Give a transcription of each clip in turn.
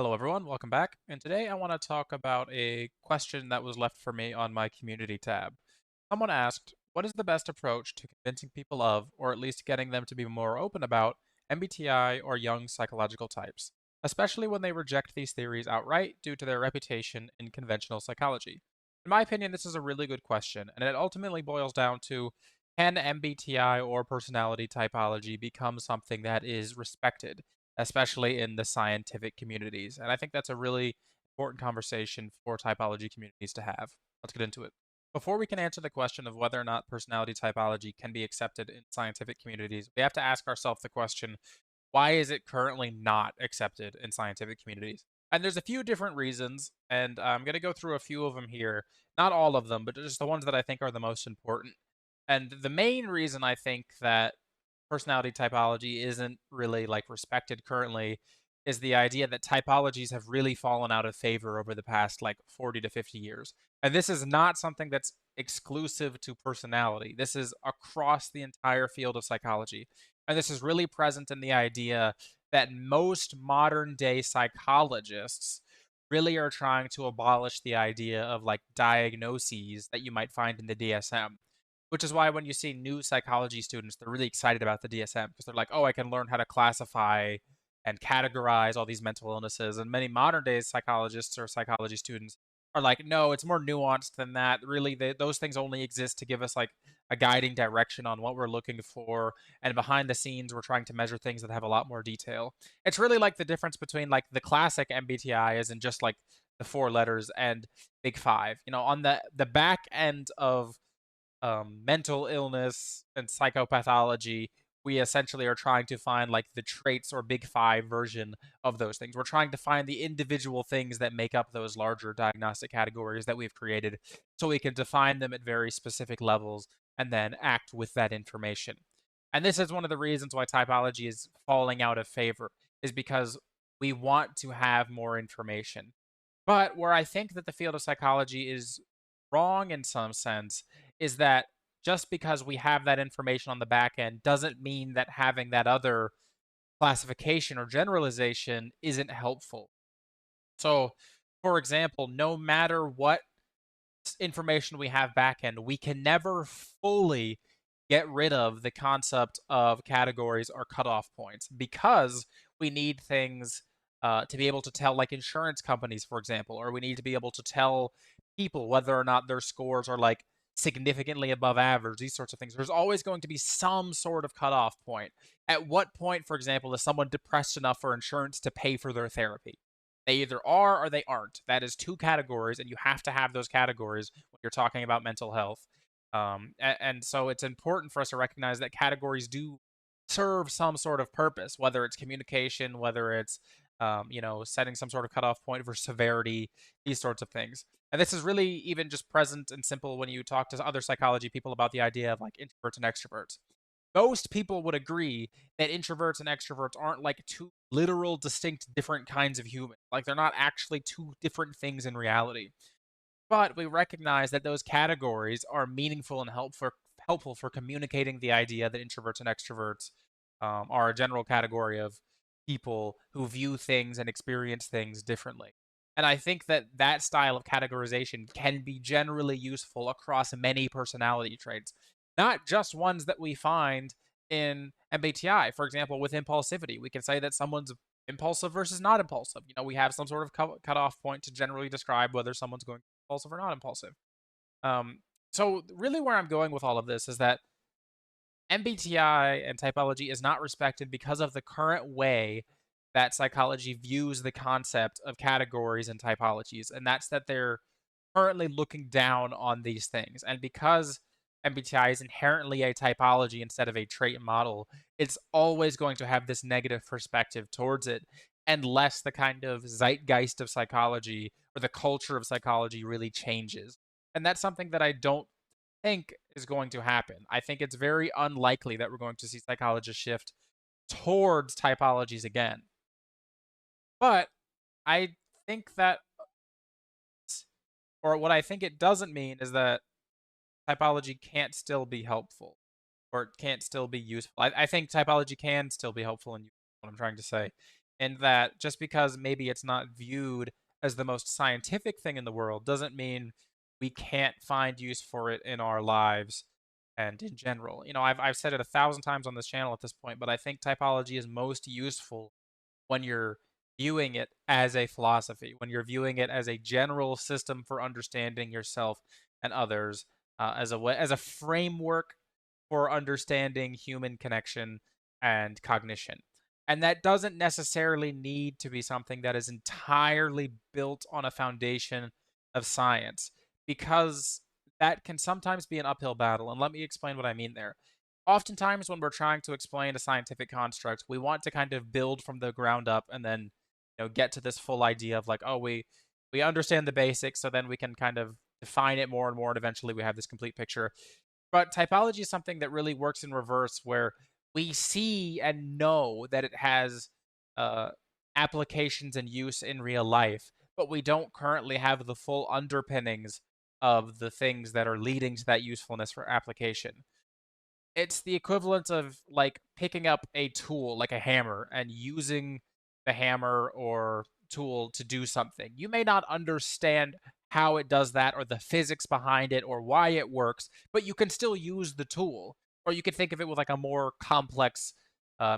Hello, everyone. Welcome back. And today I want to talk about a question that was left for me on my community tab. Someone asked, what is the best approach to convincing people of, or at least getting them to be more open about, MBTI or Jung's psychological types, especially when they reject these theories outright due to their reputation in conventional psychology? In my opinion, this is a really good question, and it ultimately boils down to, can MBTI or personality typology become something that is respected, especially in the scientific communities? And I think that's a really important conversation for typology communities to have. Let's get into it. Before we can answer the question of whether or not personality typology can be accepted in scientific communities, we have to ask ourselves the question, why is it currently not accepted in scientific communities? And there's a few different reasons, and I'm going to go through a few of them here. Not all of them, but just the ones that I think are the most important. And the main reason I think that personality typology isn't really like respected currently is the idea that typologies have really fallen out of favor over the past like 40 to 50 years. And this is not something that's exclusive to personality. This is across the entire field of psychology. And this is really present in the idea that most modern day psychologists really are trying to abolish the idea of like diagnoses that you might find in the DSM, which is why when you see new psychology students, they're really excited about the DSM because they're like, oh, I can learn how to classify and categorize all these mental illnesses. And many modern day psychologists or psychology students are like, no, it's more nuanced than that. Really, those things only exist to give us like a guiding direction on what we're looking for. And behind the scenes, we're trying to measure things that have a lot more detail. It's really like the difference between like the classic MBTI is in just like the four letters and Big Five. You know, on the back end of mental illness and psychopathology, we essentially are trying to find like the traits or big five version of those things. We're trying to find the individual things that make up those larger diagnostic categories that we've created so we can define them at very specific levels and then act with that information. And this is one of the reasons why typology is falling out of favor, is because we want to have more information. But where I think that the field of psychology is wrong in some sense is that just because we have that information on the back end doesn't mean that having that other classification or generalization isn't helpful. So, for example, no matter what information we have back end, we can never fully get rid of the concept of categories or cutoff points because we need things to be able to tell, like insurance companies, for example, or we need to be able to tell people whether or not their scores are like significantly above average, these sorts of things. There's always going to be some sort of cutoff point. At what point, for example, is someone depressed enough for insurance to pay for their therapy? They either are or they aren't. That is two categories, and you have to have those categories when you're talking about mental health. And so it's important for us to recognize that categories do serve some sort of purpose, whether it's communication, whether it's setting some sort of cutoff point for severity, these sorts of things. And this is really even just present and simple when you talk to other psychology people about the idea of like introverts and extroverts. Most people would agree that introverts and extroverts aren't like two literal, distinct, different kinds of humans. Like they're not actually two different things in reality. But we recognize that those categories are meaningful and helpful for communicating the idea that introverts and extroverts are a general category of people who view things and experience things differently. And I think that that style of categorization can be generally useful across many personality traits, not just ones that we find in MBTI. For example, with impulsivity, we can say that someone's impulsive versus not impulsive. You know, we have some sort of cutoff point to generally describe whether someone's going impulsive or not impulsive. Um, so really where I'm going with all of this is that MBTI and typology is not respected because of the current way that psychology views the concept of categories and typologies, and that's that they're currently looking down on these things. And because MBTI is inherently a typology instead of a trait model, it's always going to have this negative perspective towards it, unless the kind of zeitgeist of psychology or the culture of psychology really changes. And that's something that I don't think is going to happen. I think it's very unlikely that we're going to see psychologists shift towards typologies again. But I think that, or what I think it doesn't mean is that typology can't still be helpful or it can't still be useful. I think typology can still be helpful and useful, what I'm trying to say. And that just because maybe it's not viewed as the most scientific thing in the world doesn't mean we can't find use for it in our lives and in general. I've said it 1,000 times on this channel at this point, but I think typology is most useful when you're viewing it as a philosophy, when you're viewing it as a general system for understanding yourself and others, as a framework for understanding human connection and cognition. And that doesn't necessarily need to be something that is entirely built on a foundation of science, because that can sometimes be an uphill battle. And let me explain what I mean there. Oftentimes, when we're trying to explain a scientific construct, we want to kind of build from the ground up and then get to this full idea of like, oh, we understand the basics, so then we can kind of define it more and more, and eventually we have this complete picture. But typology is something that really works in reverse, where we see and know that it has uh, applications and use in real life, but we don't currently have the full underpinnings of the things that are leading to that usefulness for application. It's the equivalent of like picking up a tool like a hammer and using the hammer or tool to do something. You may not understand how it does that or the physics behind it or why it works, but you can still use the tool. Or you could think of it with like a more complex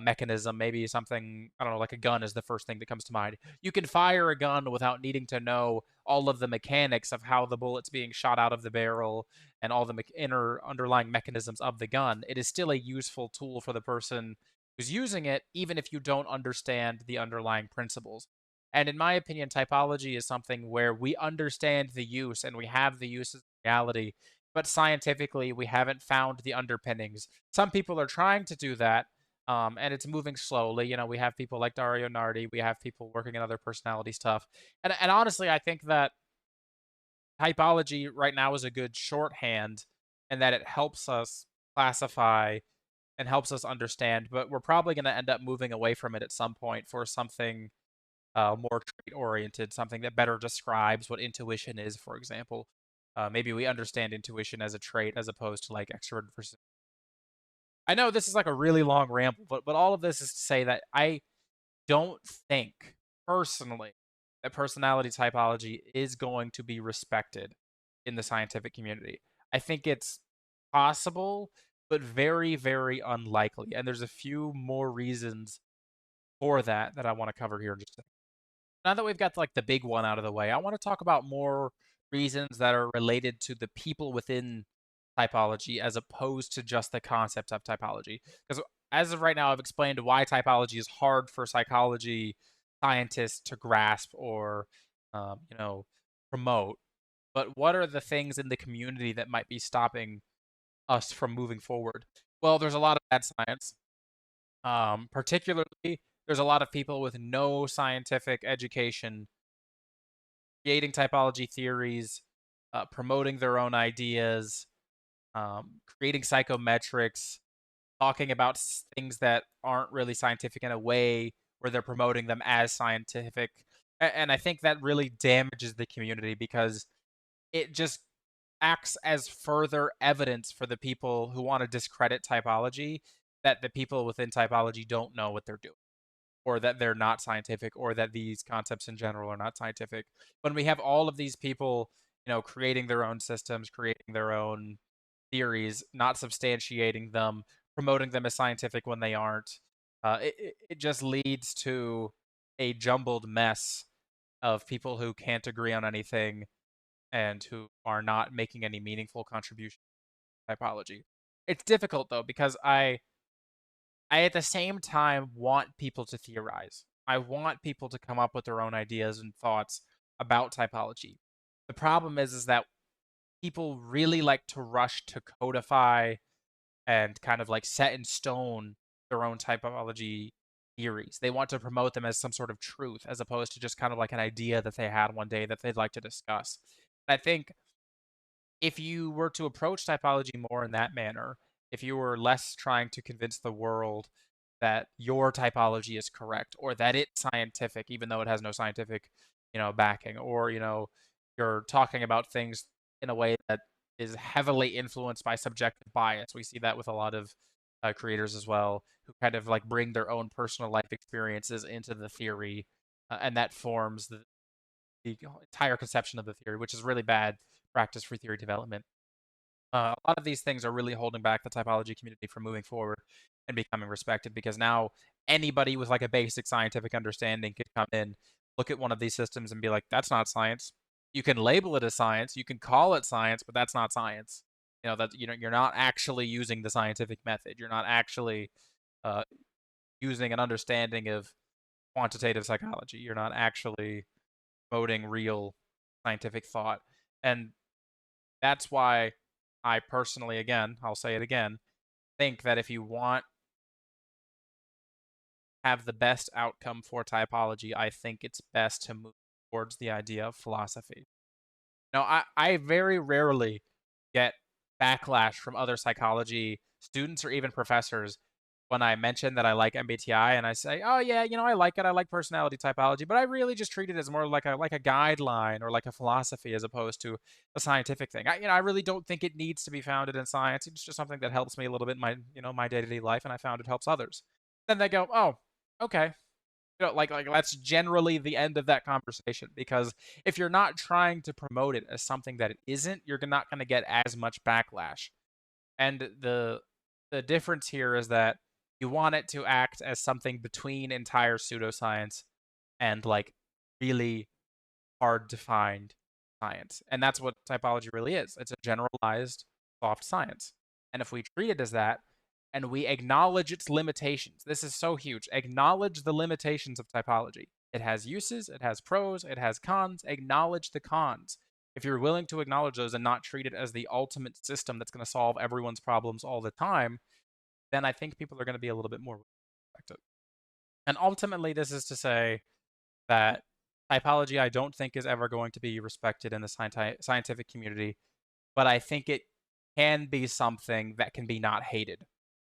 mechanism, maybe something, I don't know, like a gun is the first thing that comes to mind. You can fire a gun without needing to know all of the mechanics of how the bullet's being shot out of the barrel and all the inner underlying mechanisms of the gun. It is still a useful tool for the person who's using it, even if you don't understand the underlying principles. And in my opinion, typology is something where we understand the use and we have the use as reality, but scientifically, we haven't found the underpinnings. Some people are trying to do that, and it's moving slowly. We have people like Dario Nardi, we have people working in other personality stuff. And honestly, I think that typology right now is a good shorthand and that it helps us classify and helps us understand, but we're probably going to end up moving away from it at some point for something more trait oriented, something that better describes what intuition is, for example. Maybe we understand intuition as a trait as opposed to like extrovert versus. I know this is like a really long ramble, but all of this is to say that I don't think personally that personality typology is going to be respected in the scientific community. I think it's possible, but very, very unlikely. And there's a few more reasons for that I want to cover here in just a second. Now that we've got like the big one out of the way, I want to talk about more reasons that are related to the people within typology as opposed to just the concept of typology. Because as of right now, I've explained why typology is hard for psychology scientists to grasp or, promote. But what are the things in the community that might be stopping us from moving forward? Well, there's a lot of bad science. Particularly, there's a lot of people with no scientific education creating typology theories, promoting their own ideas, creating psychometrics, talking about things that aren't really scientific in a way where they're promoting them as scientific. And I think that really damages the community because it just acts as further evidence for the people who want to discredit typology that the people within typology don't know what they're doing, or that they're not scientific, or that these concepts in general are not scientific. When we have all of these people, creating their own systems, creating their own theories, not substantiating them, promoting them as scientific when they aren't, it just leads to a jumbled mess of people who can't agree on anything and who are not making any meaningful contribution to typology. It's difficult though because I at the same time want people to theorize. I want people to come up with their own ideas and thoughts about typology. The problem is that people really like to rush to codify and kind of like set in stone their own typology theories. They want to promote them as some sort of truth as opposed to just kind of like an idea that they had one day that they'd like to discuss. I think if you were to approach typology more in that manner, if you were less trying to convince the world that your typology is correct or that it's scientific, even though it has no scientific, backing, or, you're talking about things in a way that is heavily influenced by subjective bias. We see that with a lot of creators as well, who kind of like bring their own personal life experiences into the theory, and that forms the entire conception of the theory, which is really bad practice for theory development. A lot of these things are really holding back the typology community from moving forward and becoming respected because now anybody with like a basic scientific understanding could come in, look at one of these systems and be like, that's not science. You can label it as science, you can call it science, but that's not science. You're not actually using the scientific method. You're not actually uh, using an understanding of quantitative psychology. You're not actually promoting real scientific thought. And that's why I personally, again, I'll say it again, think that if you want to have the best outcome for typology, I think it's best to move towards the idea of philosophy. Now, I very rarely get backlash from other psychology students or even professors when I mention that I like MBTI and I say, "Oh yeah, I like it. I like personality typology, but I really just treat it as more like a guideline or like a philosophy as opposed to a scientific thing. I really don't think it needs to be founded in science. It's just something that helps me a little bit in my day-to-day life, and I found it helps others." Then they go, "Oh, okay." Like that's generally the end of that conversation because if you're not trying to promote it as something that it isn't, you're not going to get as much backlash. And the difference here is that you want it to act as something between entire pseudoscience and like really hard to find science. And that's what typology really is. It's a generalized soft science. And if we treat it as that and we acknowledge its limitations, this is so huge. Acknowledge the limitations of typology. It has uses, it has pros, it has cons. Acknowledge the cons. If you're willing to acknowledge those and not treat it as the ultimate system that's going to solve everyone's problems all the time, then I think people are going to be a little bit more effective. And ultimately, this is to say that typology I don't think is ever going to be respected in the scientific community, but I think it can be something that can be not hated.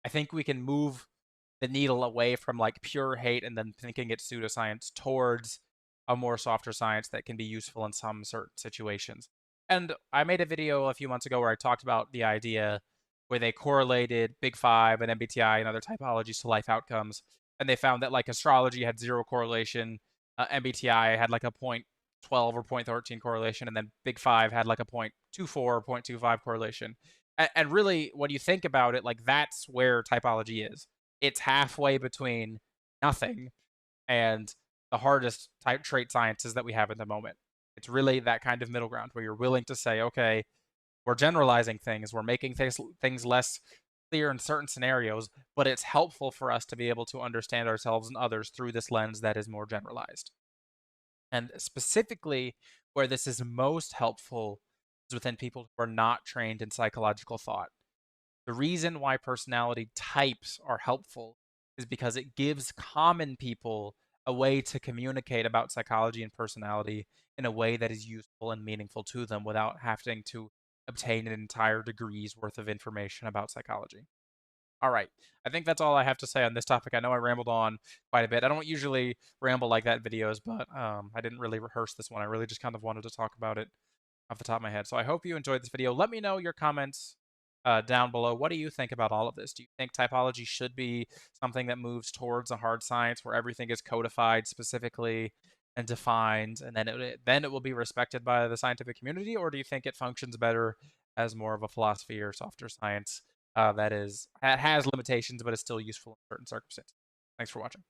I think we can move the needle away from like pure hate and then thinking it's pseudoscience towards a more softer science that can be useful in some certain situations. And I made a video a few months ago where I talked about the idea where they correlated Big Five and MBTI and other typologies to life outcomes, and they found that like astrology had zero correlation, MBTI had like a point 12 or point 13 correlation, and then Big Five had like a point 24 or point 25 correlation. And really, when you think about it, like that's where typology is. It's halfway between nothing and the hardest type trait sciences that we have at the moment. It's really that kind of middle ground where you're willing to say, okay, we're generalizing things, we're making things less clear in certain scenarios, but it's helpful for us to be able to understand ourselves and others through this lens that is more generalized. And specifically, where this is most helpful is within people who are not trained in psychological thought. The reason why personality types are helpful is because it gives common people a way to communicate about psychology and personality in a way that is useful and meaningful to them without having to obtain an entire degree's worth of information about psychology. All right. I think that's all I have to say on this topic. I know I rambled on quite a bit. I don't usually ramble like that in videos, but I didn't really rehearse this one. I really just kind of wanted to talk about it off the top of my head. So I hope you enjoyed this video. Let me know your comments down below. What do you think about all of this? Do you think typology should be something that moves towards a hard science where everything is codified specifically and defined, and then it will be respected by the scientific community, or do you think it functions better as more of a philosophy or softer science that has limitations but is still useful in certain circumstances? Thanks for watching.